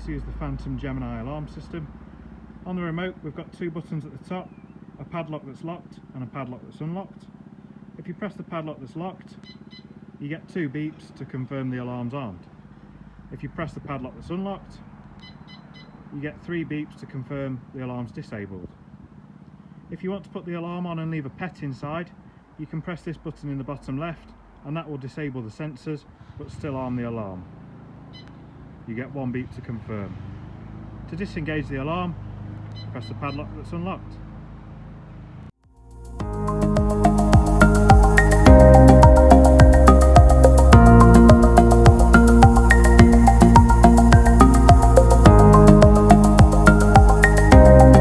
to use the Phantom Gemini Alarm system. On the remote we've got two buttons at the top, a padlock that's locked and a padlock that's unlocked. If you press the padlock that's locked, you get two beeps to confirm the alarm's armed. If you press the padlock that's unlocked, you get three beeps to confirm the alarm's disabled. If you want to put the alarm on and leave a pet inside, you can press this button in the bottom left and that will disable the sensors but still arm the alarm. You get one beep to confirm. To disengage the alarm, press the padlock that's unlocked.